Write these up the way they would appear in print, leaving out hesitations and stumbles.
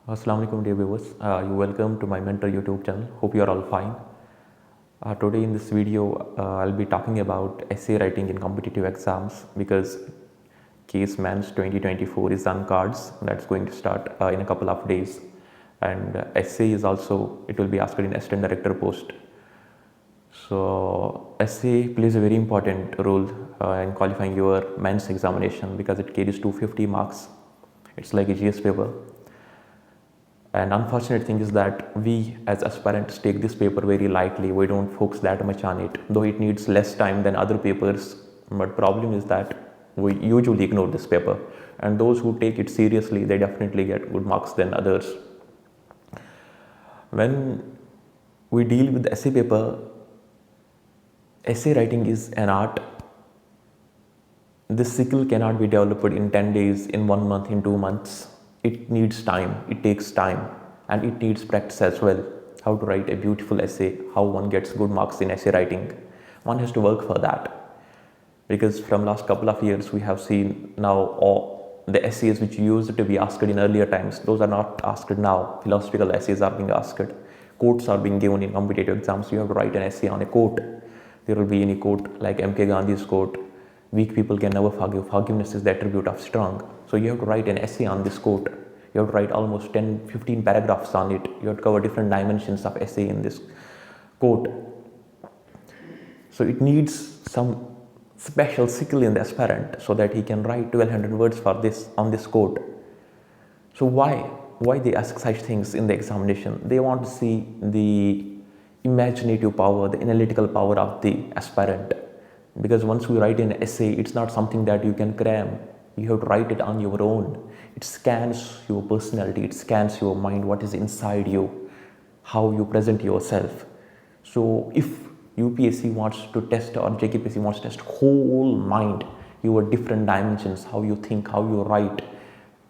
Assalamu alaikum dear viewers. You welcome to my mentor YouTube channel. Hope you are all fine. Today in this video I'll be talking about essay writing in competitive exams because case Mans 2024 is on cards. That's going to start in a couple of days, and essay is also it will be asked in assistant director post. So essay plays a very important role in qualifying your Mans examination because it carries 250 marks. It's like a GS paper. And unfortunate thing is that we as aspirants take this paper very lightly. We don't focus that much on it, though it needs less time than other papers. But problem is that we usually ignore this paper, and those who take it seriously, they definitely get good marks than others. When we deal with the essay paper, essay writing is an art. This skill cannot be developed in 10 days, in 1 month, in 2 months. It needs time, it takes time, and it needs practice as well. How to write a beautiful essay, how one gets good marks in essay writing. One has to work for that. Because from last couple of years we have seen now all the essays which used to be asked in earlier times, those are not asked now. Philosophical essays are being asked. Quotes are being given in competitive exams. You have to write an essay on a quote. There will be any quote like MK Gandhi's quote, "Weak people can never forgive. Forgiveness is the attribute of strong." So you have to write an essay on this quote. You have to write almost 10-15 paragraphs on it. You have to cover different dimensions of essay in this quote. So it needs some special skill in the aspirant so that he can write 1200 words for this on this quote. So why they ask such things in the examination? They want to see the imaginative power, the analytical power of the aspirant. Because once we write an essay, it's not something that you can cram. You have to write it on your own. It scans your personality, it scans your mind, what is inside you, how you present yourself. So if UPSC wants to test or JKPSC wants to test whole mind, your different dimensions, how you think, how you write,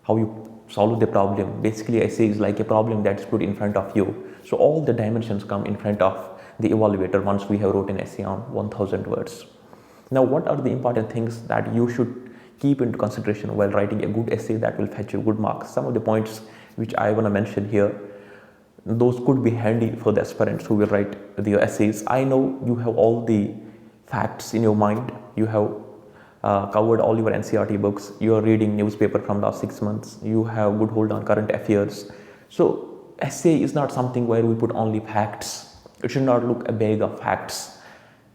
how you solve the problem. Basically, essay is like a problem that's put in front of you. So all the dimensions come in front of the evaluator once we have wrote an essay on 1000 words. Now, what are the important things that you should keep into consideration while writing a good essay that will fetch you good marks? Some of the points which I want to mention here, those could be handy for the aspirants who will write their essays. I know you have all the facts in your mind. You have covered all your NCERT books. You are reading newspaper from last 6 months. You have good hold on current affairs. So essay is not something where we put only facts. It should not look a bag of facts.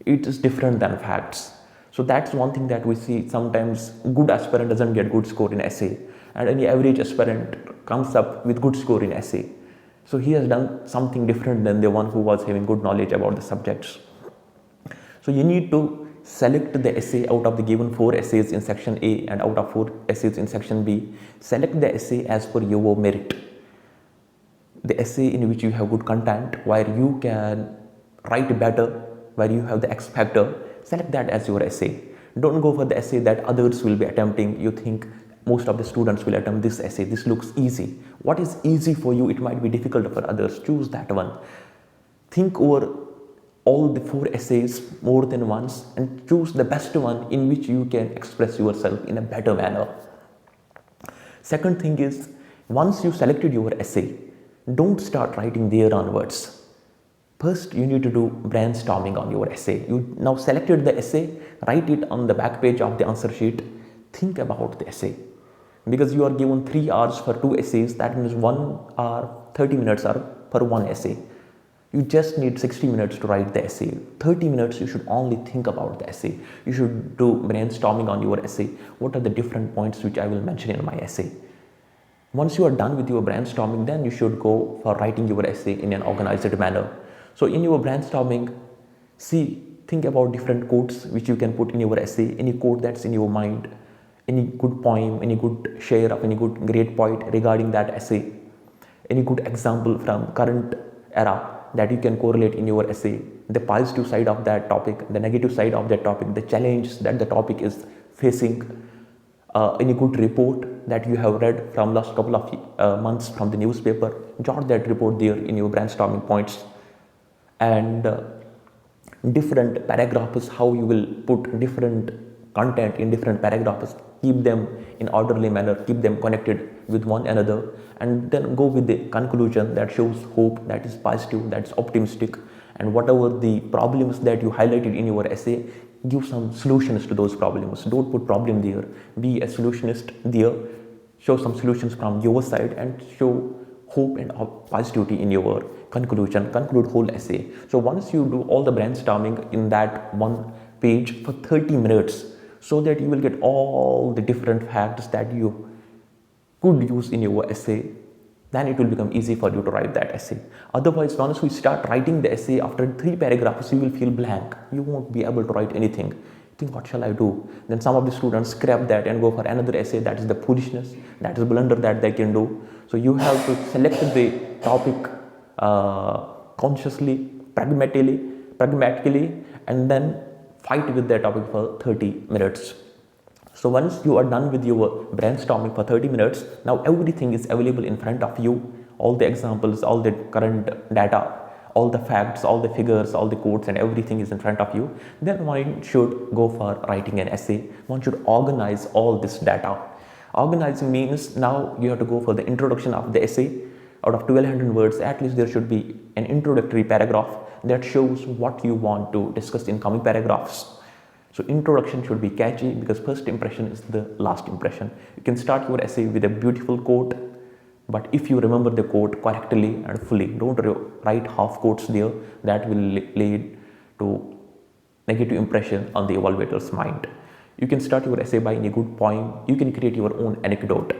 It is different than facts. So that's one thing that we see. Sometimes good aspirant doesn't get good score in essay, and any average aspirant comes up with good score in essay. So he has done something different than the one who was having good knowledge about the subjects. So you need to select the essay out of the given 4 essays in section A and out of 4 essays in section B. Select the essay as per your merit. The essay in which you have good content, where you can write better, where you have the X factor, select that as your essay. Don't go for the essay that others will be attempting. You think most of the students will attempt this essay. This looks easy. What is easy for you, it might be difficult for others. Choose that one. Think over all the 4 essays more than once and choose the best one in which you can express yourself in a better manner. Second thing is, once you selected your essay, don't start writing there onwards. First, you need to do brainstorming on your essay. You now selected the essay, write it on the back page of the answer sheet. Think about the essay. Because you are given 3 hours for 2 essays, that means 1 hour, 30 minutes are per 1 essay. You just need 60 minutes to write the essay. 30 minutes you should only think about the essay. You should do brainstorming on your essay. What are the different points which I will mention in my essay? Once you are done with your brainstorming, then you should go for writing your essay in an organized manner. So in your brainstorming, think about different quotes which you can put in your essay, any quote that's in your mind, any good poem, any good share of any good great poet regarding that essay, any good example from current era that you can correlate in your essay, the positive side of that topic, the negative side of that topic, the challenge that the topic is facing, any good report that you have read from last couple of months from the newspaper, jot that report there in your brainstorming points. And different paragraphs, how you will put different content in different paragraphs, keep them in orderly manner, keep them connected with one another, and then go with the conclusion that shows hope, that is positive, that's optimistic. And whatever the problems that you highlighted in your essay, give some solutions to those problems. Don't put problem there, be a solutionist there. Show some solutions from your side and show hope and positivity in your conclusion. Conclude whole essay. So once you do all the brainstorming in that one page for 30 minutes, so that you will get all the different facts that you could use in your essay, then it will become easy for you to write that essay. Otherwise, once we start writing the essay, after 3 paragraphs, you will feel blank. You won't be able to write anything. Think, what shall I do? Then some of the students scrap that and go for another essay. That is the foolishness, that is blunder that they can do. So you have to select the topic consciously, pragmatically, and then fight with that topic for 30 minutes. So once you are done with your brainstorming for 30 minutes, now everything is available in front of you. All the examples, all the current data, all the facts, all the figures, all the quotes, and everything is in front of you. Then one should go for writing an essay. One should organize all this data. Organizing means now you have to go for the introduction of the essay. Out of 1200 words, at least there should be an introductory paragraph that shows what you want to discuss in coming paragraphs. So introduction should be catchy, because first impression is the last impression. You can start your essay with a beautiful quote, but if you remember the quote correctly and fully, don't write half quotes there. That will lead to negative impression on the evaluator's mind. You can start your essay by a good poem. You can create your own anecdote.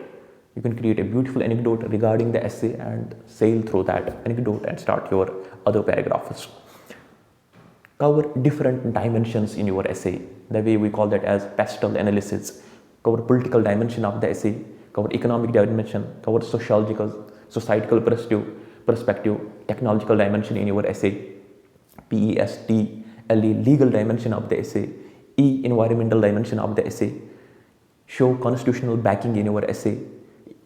You can create a beautiful anecdote regarding the essay and sail through that anecdote and start your other paragraphs. Cover different dimensions in your essay. The way we call that as pastel analysis. Cover political dimension of the essay, cover economic dimension, cover societal perspective, technological dimension in your essay, PESTLE, legal dimension of the essay, E, environmental dimension of the essay. Show constitutional backing in your essay.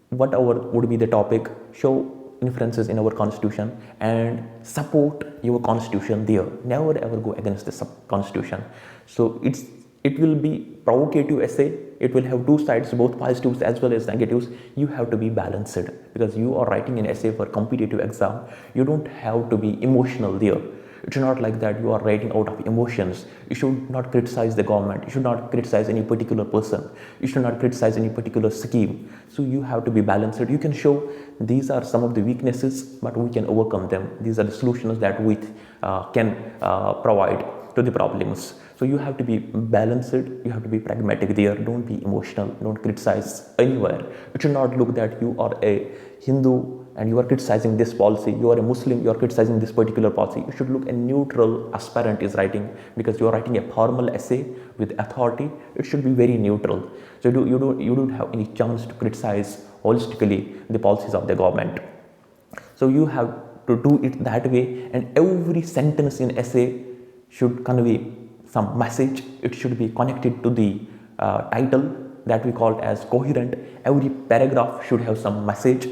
Whatever would be the topic, show inferences in our constitution and support your constitution there. Never ever go against the constitution. So it will be provocative essay. It will have two sides, both positives as well as negatives. You have to be balanced, because you are writing an essay for competitive exam. You don't have to be emotional there. It's not like that you are writing out of emotions. You should not criticize the government. You should not criticize any particular person. You should not criticize any particular scheme. So you have to be balanced. You can show these are some of the weaknesses, but we can overcome them. These are the solutions that we can provide to the problems. So you have to be balanced. You have to be pragmatic there. Don't be emotional. Don't criticize anywhere. It should not look that you are a Hindu and you are criticizing this policy. You are a Muslim, you are criticizing this particular policy. You should look a neutral aspirant is writing, because you are writing a formal essay with authority. It should be very neutral. So you don't have any chance to criticize holistically the policies of the government. So you have to do it that way, and every sentence in essay should convey some message. It should be connected to the title that we call as coherent. Every paragraph should have some message.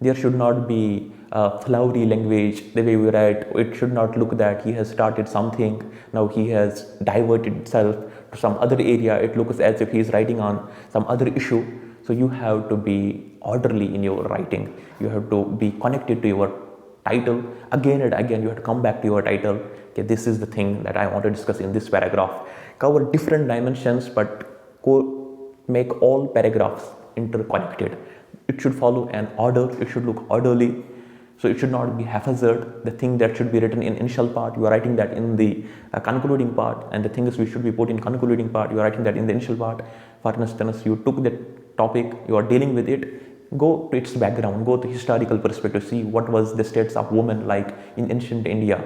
There should not be flowery language the way we write. It should not look that he has started something, now he has diverted itself to some other area. It looks as if he is writing on some other issue. So you have to be orderly in your writing. You have to be connected to your title. Again and again you have to come back to your title. Okay, this is the thing that I want to discuss in this paragraph. Cover different dimensions, but make all paragraphs interconnected. It should follow an order. It should look orderly. So it should not be haphazard. The thing that should be written in initial part, you are writing that in the concluding part, and the things we should be put in concluding part, you are writing that in the initial part. For instance, you took the topic, you are dealing with it, go to its background, go to historical perspective, see what was the status of women like in ancient India,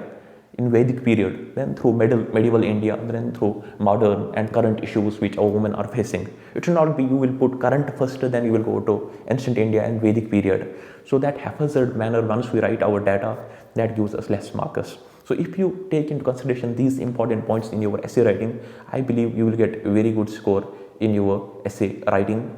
in Vedic period, then through medieval India, then through modern and current issues which our women are facing. It should not be you will put current first, then you will go to ancient India and Vedic period. So that haphazard manner, once we write our data, that gives us less markers. So if you take into consideration these important points in your essay writing, I believe you will get a very good score in your essay writing.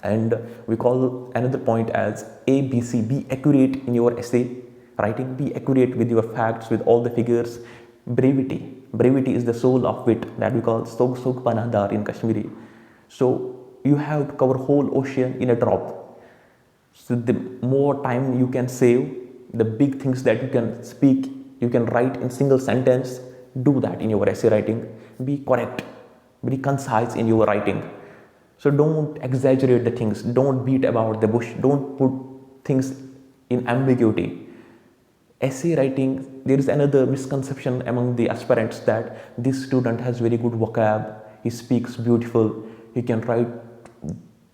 And we call another point as ABC, be accurate in your essay writing, be accurate with your facts, with all the figures. Brevity is the soul of wit, that we call sog panadar in Kashmiri. So you have to cover whole ocean in a drop. So the more time you can save, the big things that you can speak, you can write in single sentence, do that in your essay writing. Be correct, be concise in your writing. So don't exaggerate the things, don't beat about the bush, don't put things in ambiguity. Essay writing, there is another misconception among the aspirants that this student has very good vocab, he speaks beautiful, he can write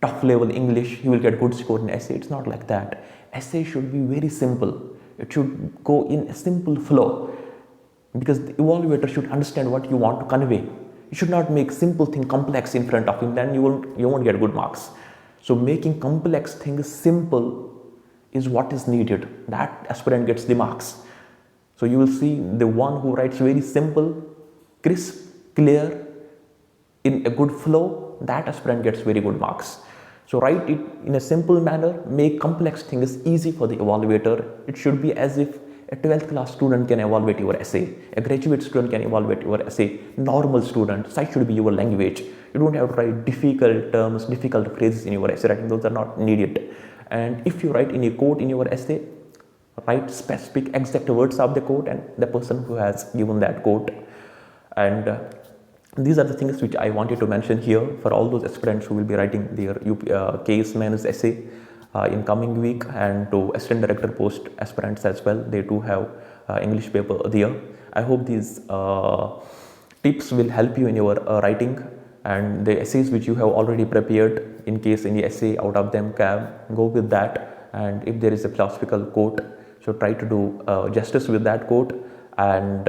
tough level English, he will get good score in essay. It's not like that. Essay should be very simple. It should go in a simple flow, because the evaluator should understand what you want to convey. You should not make simple thing complex in front of him, then you won't get good marks. So making complex things simple is what is needed. That aspirant gets the marks. So you will see the one who writes very simple, crisp, clear, in a good flow, that aspirant gets very good marks. So write it in a simple manner, make complex things easy for the evaluator. It should be as if a 12th class student can evaluate your essay, a graduate student can evaluate your essay, normal student, such should be your language. You don't have to write difficult terms, difficult phrases in your essay writing, those are not needed. And if you write in a quote in your essay, write specific exact words of the quote and the person who has given that quote. And these are the things which I wanted to mention here for all those aspirants who will be writing their case man's essay in coming week, and to assistant director post aspirants as well. They do have English paper there. I hope these tips will help you in your writing, and the essays which you have already prepared, in case any essay out of them can go with that. And if there is a philosophical quote, so try to do justice with that quote, and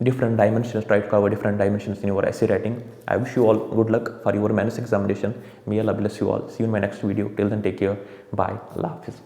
different dimensions, try to cover different dimensions in your essay writing. I wish you all good luck for your men's examination. May Allah bless you all. See you in my next video. Till then, take care. Bye. Allah Hafiz.